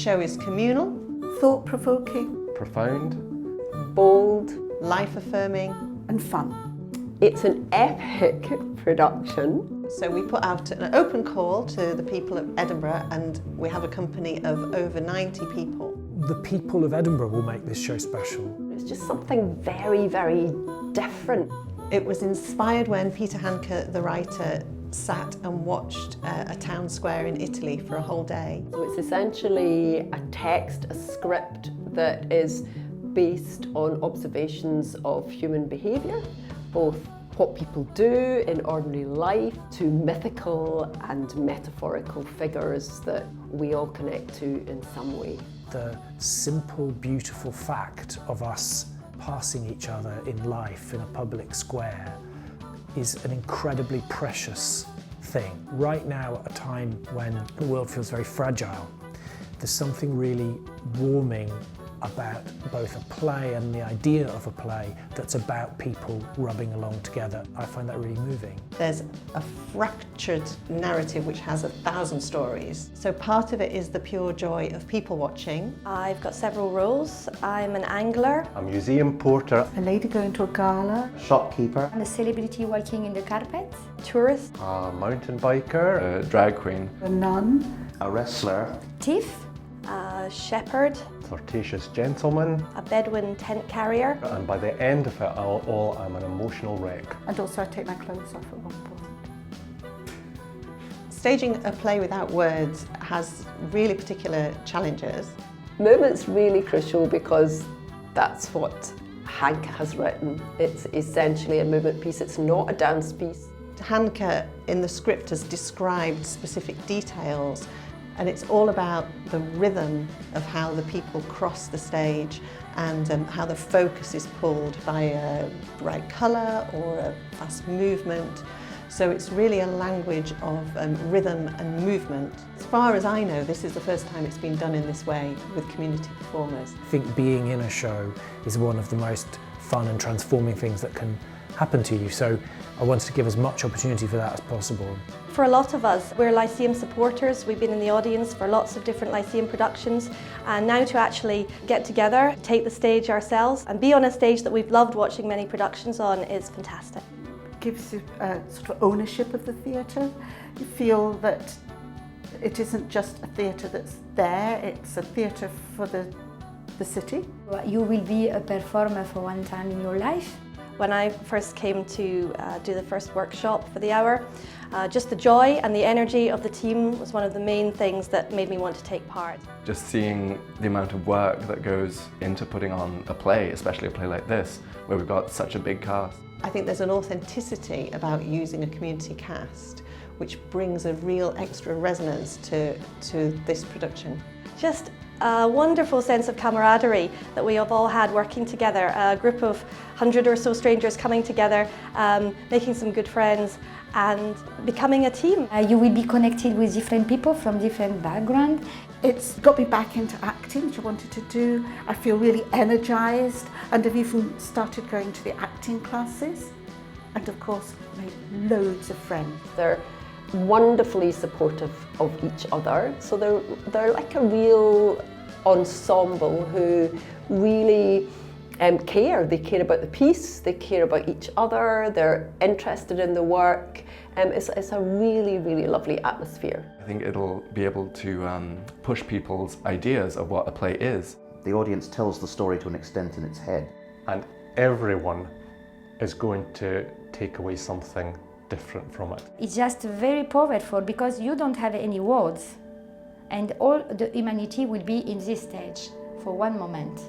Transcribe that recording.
show is communal, thought-provoking, profound, bold, life-affirming, and fun. it's an epic production. So we put out an open call to the people of Edinburgh, and we have a company of over 90 people. The people of Edinburgh will make this show special. It's just something very, very different. It was inspired when Peter Handke, the writer, sat and watched a town square in Italy for a whole day. So it's essentially a text, a script that is based on observations of human behaviour, both what people do in ordinary life to mythical and metaphorical figures that we all connect to in some way. The simple, beautiful fact of us passing each other in life in a public square is an incredibly precious thing. Right now, at a time when the world feels very fragile, there's something really warming about both a play and the idea of a play that's about people rubbing along together. I find that really moving. There's a fractured narrative which has 1,000 stories. So part of it is the pure joy of people watching. I've got several roles. I'm an angler, a museum porter, A lady going to a gala, shopkeeper, and a celebrity walking in the carpet. tourist, a mountain biker, a drag queen, a nun, a wrestler, Thief. a shepherd, flirtatious gentleman, a Bedouin tent carrier. and by the end of it all, I'm an emotional wreck. and also I take my clothes off at one point. Staging a play without words has really particular challenges. Movement's really crucial because that's what Handke has written. It's essentially a movement piece, it's not a dance piece. Handke in the script has described specific details, and it's all about the rhythm of how the people cross the stage and how the focus is pulled by a bright colour or a fast movement. So it's really a language of rhythm and movement. As far as I know, this is the first time it's been done in this way with community performers. I think being in a show is one of the most fun and transforming things that can happen to you. So I wanted to give as much opportunity for that as possible. For a lot of us, we're Lyceum supporters. We've been in the audience for lots of different Lyceum productions, and now to actually get together, take the stage ourselves and be on a stage that we've loved watching many productions on is fantastic. Gives you sort of ownership of the theatre. You feel that it isn't just a theatre that's there, it's a theatre for the city. You will be a performer for one time in your life. When I first came to do the first workshop for the hour, just the joy and the energy of the team was one of the main things that made me want to take part. Just seeing the amount of work that goes into putting on a play, especially a play like this, where we've got such a big cast. I think there's an authenticity about using a community cast which brings a real extra resonance to this production. Just a wonderful sense of camaraderie that we have all had working together, a group of 100 or so strangers coming together, making some good friends and becoming a team. You will be connected with different people from different backgrounds. It's got me back into acting, which I wanted to do. I feel really energised, and I've even started going to the acting classes, and of course made loads of friends. They're wonderfully supportive of each other, so they're like a real ensemble who really care. They care about the piece, they care about each other, they're interested in the work. It's a really, really lovely atmosphere. I think it'll be able to push people's ideas of what a play is. the audience tells the story to an extent in its head. And everyone is going to take away something different from it. It's just very powerful because you don't have any words, and all the humanity will be in this stage for one moment.